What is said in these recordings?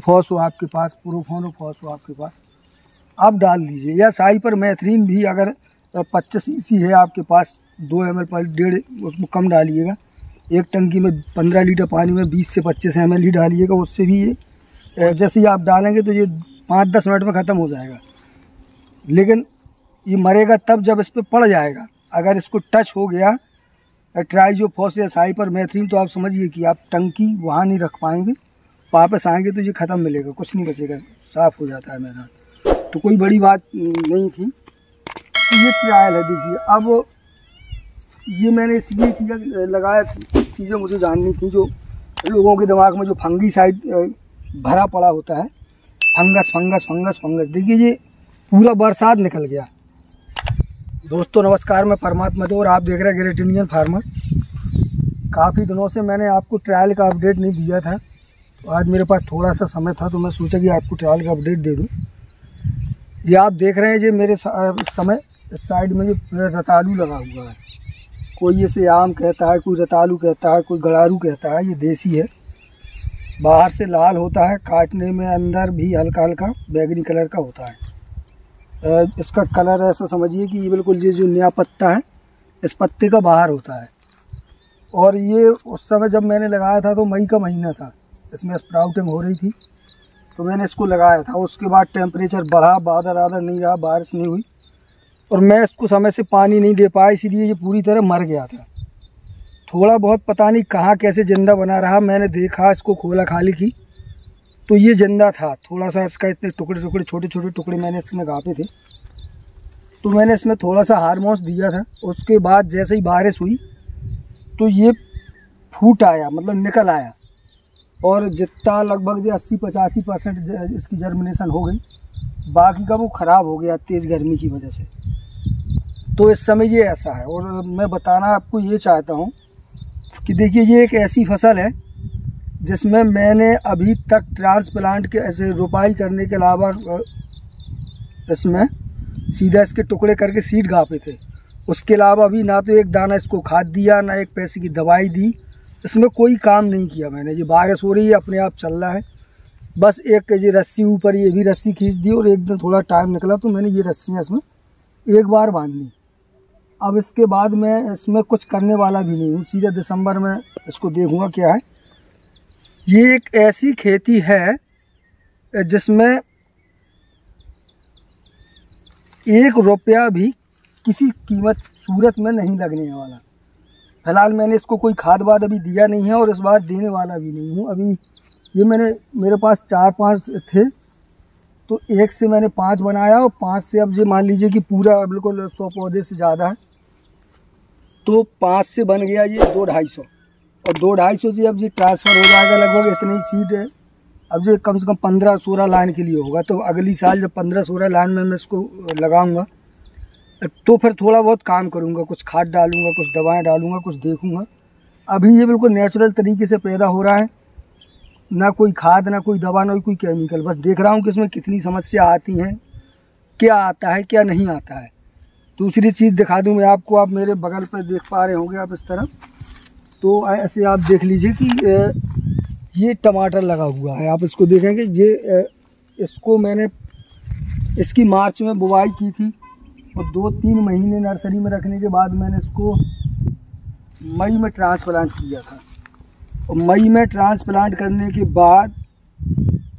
FOSS हो आपके पास, प्रोफोनोफॉस हो आपके पास, आप डाल दीजिए। या साइपरमेथ्रिन भी अगर 25 cc है आपके पास, 2 ml पर 1.5, उसमें कम डालिएगा। एक टंकी में 15 लीटर पानी में 20 से 25 ml ही डालिएगा। उससे भी ये जैसे ही आप डालेंगे तो ये 5-10 मिनट में ख़त्म हो जाएगा। लेकिन ये मरेगा तब जब इस पर पड़ जाएगा। अगर इसको टच हो गया ट्राइजोफॉस या साइपरमेथ्रिन तो आप समझिए कि आप टंकी वहाँ नहीं रख पाएंगे, वापस आएंगे तो ये ख़त्म मिलेगा, कुछ नहीं बचेगा, साफ़ हो जाता है मैदान। तो कोई बड़ी बात नहीं थी। तो ये ट्रायल है। देखिए अब ये मैंने इसलिए किया, लगाया, चीज़ें मुझे जाननी थी जो लोगों के दिमाग में जो फंगीसाइड भरा पड़ा होता है, फंगस फंगस फंगस फंगस। देखिए ये पूरा बरसात निकल गया। दोस्तों नमस्कार, मैं परमात्मा दो और आप देख रहे हैं ग्रेट इंडियन फार्मर। काफ़ी दिनों से मैंने आपको ट्रायल का अपडेट नहीं दिया था, तो आज मेरे पास थोड़ा सा समय था तो मैं सोचा कि आपको ट्रायल का अपडेट दे दूं। ये आप देख रहे हैं, ये मेरे समय इस साइड में जो रतालू लगा हुआ है, कोई इसे आम कहता है, कोई रतालू कहता है, कोई गड़ारू कहता है। ये देसी है, बाहर से लाल होता है, काटने में अंदर भी हल्का हल्का बैगनी कलर का होता है। इसका कलर ऐसा समझिए कि ये बिल्कुल ये जो नया पत्ता है इस पत्ते का बाहर होता है। और ये उस समय जब मैंने लगाया था तो मई का महीना था, इसमें स्प्राउटिंग हो रही थी तो मैंने इसको लगाया था। उसके बाद टेम्परेचर बढ़ा, बादल आदर नहीं रहा, बारिश नहीं हुई और मैं इसको समय से पानी नहीं दे पाया, इसीलिए ये पूरी तरह मर गया था। थोड़ा बहुत पता नहीं कहाँ कैसे जिंदा बना रहा, मैंने देखा, इसको खोला खाली की तो ये जिंदा था। थोड़ा सा इसका इतने टुकड़े टुकड़े छोटे छोटे टुकड़े मैंने इसमें गापे थे, तो मैंने इसमें थोड़ा सा हार्मोन्स दिया था। उसके बाद जैसे ही बारिश हुई तो ये फूट आया, मतलब निकल आया, और जितना लगभग 80-85% इसकी जर्मिनेशन हो गई, बाकी का वो ख़राब हो गया तेज़ गर्मी की वजह से। तो इस समय ये ऐसा है। और मैं बताना आपको ये चाहता हूँ कि देखिए ये एक ऐसी फसल है जिसमें मैंने अभी तक ट्रांसप्लांट के ऐसे रोपाई करने के अलावा इसमें सीधा इसके टुकड़े करके सीड गापे थे। उसके अलावा अभी ना तो एक दाना इसको खाद दिया, ना एक पैसे की दवाई दी, इसमें कोई काम नहीं किया मैंने। ये बारिश हो रही है, अपने आप चल रहा है, बस एक ये रस्सी ऊपर, ये भी रस्सी खींच दी और एक दिन थोड़ा टाइम निकला तो मैंने ये रस्सियाँ इसमें एक बार बांध ली। अब इसके बाद मैं इसमें कुछ करने वाला भी नहीं हूँ, सीधे दिसंबर में इसको देखूँगा क्या है। ये एक ऐसी खेती है जिसमें 1 रुपया भी किसी कीमत सूरत में नहीं लगने वाला। फिलहाल मैंने इसको कोई खाद वाद अभी दिया नहीं है और इस बार देने वाला भी नहीं हूँ। अभी ये मेरे पास 4-5 थे तो एक से मैंने 5 बनाया और 5 से अब ये मान लीजिए कि पूरा बिल्कुल 100 पौधे से ज़्यादा है, तो 5 से बन गया ये 2-250 और 2-250 से अब ये ट्रांसफ़र हो जाएगा। लगभग इतनी सीड है, अब ये कम से कम 15-16 लाइन के लिए होगा। तो अगली साल जब 15-16 लाइन में मैं इसको लगाऊंगा तो फिर थोड़ा बहुत काम करूंगा, कुछ खाद डालूंगा, कुछ दवाएं डालूंगा, कुछ देखूंगा। अभी ये बिल्कुल नेचुरल तरीके से पैदा हो रहा है, ना कोई खाद, ना कोई दवा, ना कोई केमिकल। बस देख रहा हूँ कि इसमें कितनी समस्या आती हैं, क्या आता है क्या नहीं आता है। दूसरी चीज़ दिखा दूँ मैं आपको, आप मेरे बगल पर देख पा रहे होंगे आप इस तरफ, तो ऐसे आप देख लीजिए कि ये टमाटर लगा हुआ है। आप इसको देखेंगे, ये इसको मैंने इसकी मार्च में बुवाई की थी और 2-3 महीने नर्सरी में रखने के बाद मैंने इसको मई में ट्रांसप्लांट किया था। और मई में ट्रांसप्लांट करने के बाद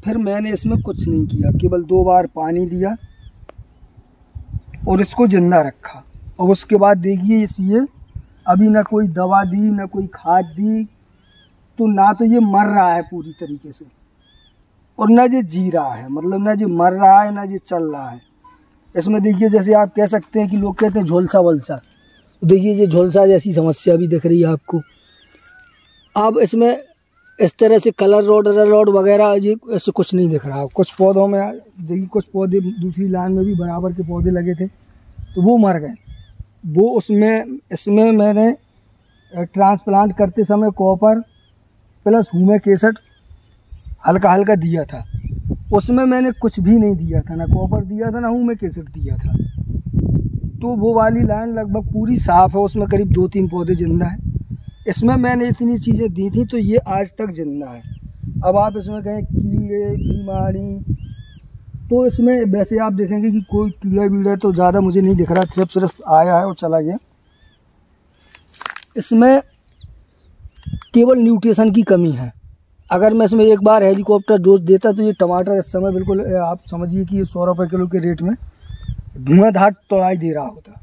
फिर मैंने इसमें कुछ नहीं किया, केवल 2 बार पानी दिया और इसको जिंदा रखा। और उसके बाद देखिए ये अभी ना कोई दवा दी, ना कोई खाद दी, तो ना तो ये मर रहा है पूरी तरीके से और ना ये जी रहा है, मतलब ना ये मर रहा है ना ये चल रहा है। इसमें देखिए जैसे आप कह सकते हैं कि लोग कहते हैं झोलसा वलसा, तो देखिए ये झोलसा जैसी समस्या भी दिख रही है आपको। अब इसमें इस तरह से कलर रोड वगैरह ये ऐसे कुछ नहीं दिख रहा। कुछ पौधों में देखिए, कुछ पौधे दूसरी लाइन में भी बराबर के पौधे लगे थे तो वो मर गए। वो इसमें मैंने ट्रांसप्लांट करते समय कॉपर प्लस ह्यूमिक एसिड हल्का हल्का दिया था। उसमें मैंने कुछ भी नहीं दिया था, ना कॉपर दिया था ना ह्यूमिक एसिड दिया था। तो वो वाली लाइन लगभग पूरी साफ़ है, उसमें करीब 2-3 पौधे जिंदा हैं। इसमें मैंने इतनी चीज़ें दी थी तो ये आज तक जिंदा है। अब आप इसमें कहें कीड़े बीमारी, तो इसमें वैसे आप देखेंगे कि कोई कीड़ा वीड़ा तो ज़्यादा मुझे नहीं दिख रहा, सिर्फ आया है और चला गया। इसमें केवल न्यूट्रिशन की कमी है। अगर मैं इसमें एक बार हेलीकॉप्टर डोज देता तो ये टमाटर इस समय बिल्कुल आप समझिए कि ये 100 रुपये किलो के रेट में धुआंधार तोड़ाई दे रहा होता।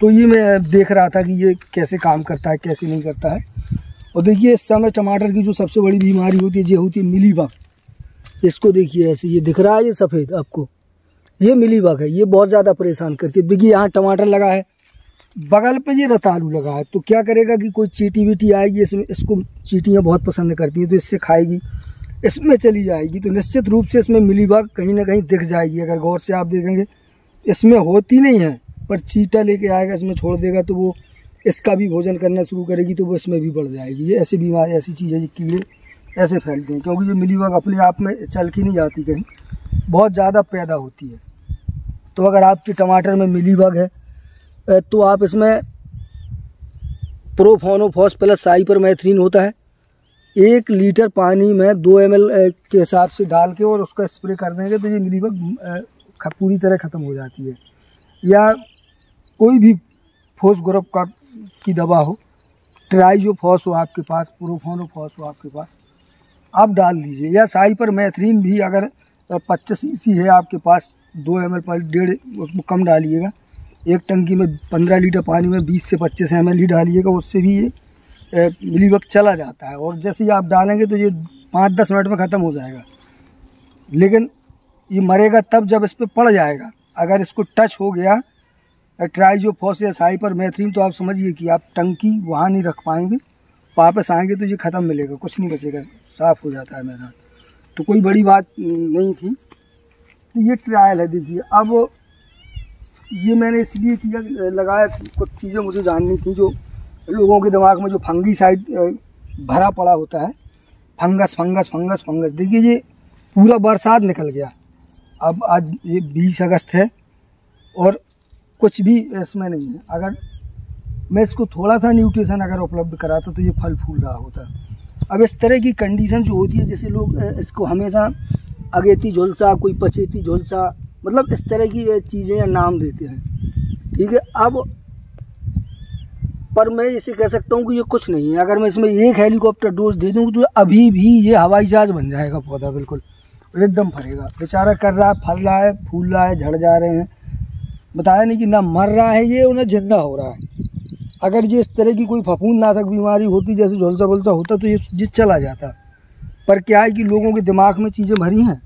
तो ये मैं देख रहा था कि ये कैसे काम करता है कैसे नहीं करता है। और देखिए इस समय टमाटर की जो सबसे बड़ी बीमारी होती है ये होती है मिलीबग। इसको देखिए ऐसे ये दिख रहा है, ये सफ़ेद आपको, ये मिलीबग है, ये बहुत ज़्यादा परेशान करती है। देखिए यहाँ टमाटर लगा है, बगल पे ये रतालू लगा है, तो क्या करेगा कि कोई चींटी वीटी आएगी इसमें, इसको चींटियाँ बहुत पसंद करती हैं तो इससे खाएगी, इसमें चली जाएगी, तो निश्चित रूप से इसमें मिलीबग कहीं ना कहीं दिख जाएगी। अगर गौर से आप देखेंगे इसमें होती नहीं है, पर चींटा लेके आएगा इसमें छोड़ देगा तो वो इसका भी भोजन करना शुरू करेगी, तो वो इसमें भी बढ़ जाएगी। ये ऐसी बीमारी ऐसी चीज़ है, ये कीड़े ऐसे फैलते हैं, क्योंकि ये मिलीबग अपने आप में चल के नहीं जाती, कहीं बहुत ज़्यादा पैदा होती है। तो अगर आपके टमाटर में मिलीबग है तो आप इसमें प्रोफेनोफॉस प्लस साइपरमेथ्रिन होता है, 1 लीटर पानी में 2 ml के हिसाब से डाल के और उसका स्प्रे कर देंगे तो ये मिलीबग पूरी तरह ख़त्म हो जाती है। या कोई भी फॉस ग्रुप की दवा हो, ट्राइजोफॉस हो आपके पास, प्रोफेनोफॉस हो आपके पास, आप डाल दीजिए। या साइपरमेथ्रिन भी अगर 25 cc है आपके पास, 2 ml पर 1.5 उसमें कम डालिएगा। एक टंकी में 15 लीटर पानी में 20 से 25 ml ही डालिएगा, उससे भी ये मिलीबग चला जाता है। और जैसे ही आप डालेंगे तो ये 5-10 मिनट में ख़त्म हो जाएगा, लेकिन ये मरेगा तब जब इस पर पड़ जाएगा। अगर इसको टच हो गया ट्राइजोफॉस या साइपरमेथ्रिन तो आप समझिए कि आप टंकी वहाँ नहीं रख पाएंगे, वापस आएंगे तो ये ख़त्म मिलेगा, कुछ नहीं बचेगा, साफ़ हो जाता है मैदान। तो कोई बड़ी बात नहीं थी। तो ये ट्रायल है। देखिए अब ये मैंने इसलिए किया लगाया, कुछ चीज़ें मुझे जाननी थी जो लोगों के दिमाग में जो फंगीसाइड भरा पड़ा होता है, फंगस फंगस फंगस फंगस। देखिए ये पूरा बरसात निकल गया, अब आज ये 20 अगस्त है और कुछ भी इसमें नहीं है। अगर मैं इसको थोड़ा सा न्यूट्रिशन अगर उपलब्ध कराता तो ये फल फूल रहा होता। अब इस तरह की कंडीशन जो होती है, जैसे लोग इसको हमेशा अगेती झुलसा, कोई पचेती झुलसा, मतलब इस तरह की चीज़ें या नाम देते हैं, ठीक है। अब पर मैं इसे कह सकता हूँ कि ये कुछ नहीं है। अगर मैं इसमें 1 हेलीकॉप्टर डोज दे दूँ तो अभी भी ये हवाई जहाज बन जाएगा, पौधा बिल्कुल एकदम फरेगा। बेचारा कर रहा है, फल रहा है, फूल रहा है, झड़ जा रहे हैं, बताया नहीं कि ना मर रहा है ये, उन्हें जिंदा हो रहा है। अगर ये इस तरह की कोई फफूंदनाशक बीमारी होती जैसे झुलसा वुलसा होता तो ये चला जाता। पर क्या है कि लोगों के दिमाग में चीज़ें भरी हैं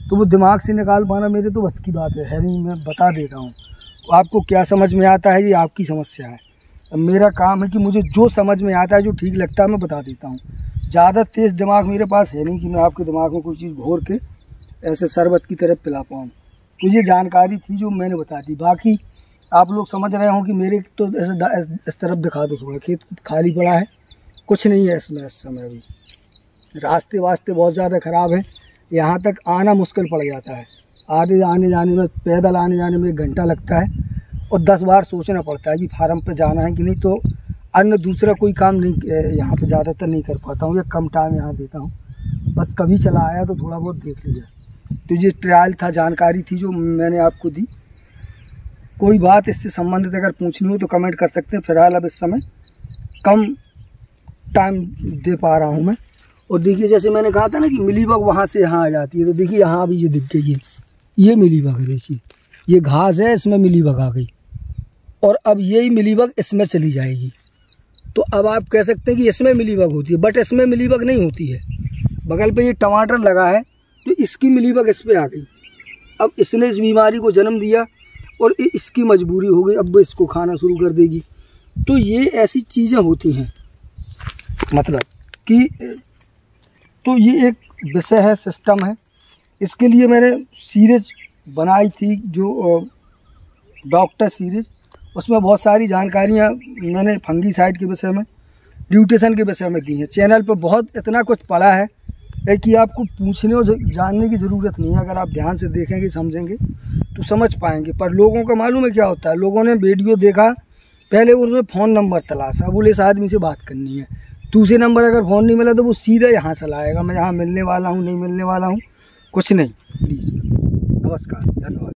तो वो दिमाग से निकाल पाना मेरे तो बस की बात है नहीं। मैं बता देता हूँ, तो आपको क्या समझ में आता है ये आपकी समस्या है। अब मेरा काम है कि मुझे जो समझ में आता है, जो ठीक लगता है मैं बता देता हूँ। ज़्यादा तेज़ दिमाग मेरे पास है नहीं कि मैं आपके दिमाग में कोई चीज़ घोर के ऐसे शरबत की तरह पिला पाऊँ। तो ये जानकारी थी जो मैंने बता दी। बाकी आप लोग समझ रहे हो कि मेरे तो ऐसे इस तरफ दिखा दो, थोड़ा खेत खाली पड़ा है, कुछ नहीं है इसमें इस समय। अभी रास्ते वास्ते बहुत ज़्यादा ख़राब है, यहाँ तक आना मुश्किल पड़ जाता है। आने जाने में, पैदल आने जाने में 1 घंटा लगता है और 10 बार सोचना पड़ता है कि फार्म पे जाना है कि नहीं। तो अन्य दूसरा कोई काम नहीं यहाँ पे ज़्यादातर नहीं कर पाता हूँ, या कम टाइम यहाँ देता हूँ। बस कभी चला आया तो थोड़ा बहुत देख लिया। तो ये ट्रायल था, जानकारी थी जो मैंने आपको दी। कोई बात इससे संबंधित अगर पूछनी हो तो कमेंट कर सकते हैं। फिलहाल अब इस समय कम टाइम दे पा रहा हूँ मैं। और देखिए जैसे मैंने कहा था ना कि मिलीबग वहाँ से यहाँ आ जाती है, तो देखिए यहाँ भी ये दिख गई है, ये मिलीबग है। देखिए ये घास है, इसमें मिलीबग आ गई और अब यही मिलीबग इसमें चली जाएगी। तो अब आप कह सकते हैं कि इसमें मिलीबग होती है, बट इसमें मिलीबग नहीं होती है। बगल पे ये टमाटर लगा है तो इसकी मिलीबग इस पर आ गई। अब इसने इस बीमारी को जन्म दिया और इसकी मजबूरी हो गई, अब वो इसको खाना शुरू कर देगी। तो ये ऐसी चीज़ें होती हैं, मतलब कि तो ये एक विषय है, सिस्टम है। इसके लिए मैंने सीरीज बनाई थी जो डॉक्टर सीरीज, उसमें बहुत सारी जानकारियाँ मैंने फंगीसाइड के विषय में, न्यूट्रिशन के विषय में दी हैं। चैनल पर बहुत इतना कुछ पड़ा है कि आपको पूछने और जानने की ज़रूरत नहीं है। अगर आप ध्यान से देखेंगे समझेंगे तो समझ पाएंगे। पर लोगों का मालूम है क्या होता है, लोगों ने वीडियो देखा, पहले उन्होंने फ़ोन नंबर तलाशा, बोले इस आदमी से बात करनी है, दूसरे नंबर अगर फ़ोन नहीं मिला तो वो सीधा यहाँ चलाएगा, मैं यहाँ मिलने वाला हूँ नहीं मिलने वाला हूँ कुछ नहीं। प्लीज़, नमस्कार, धन्यवाद।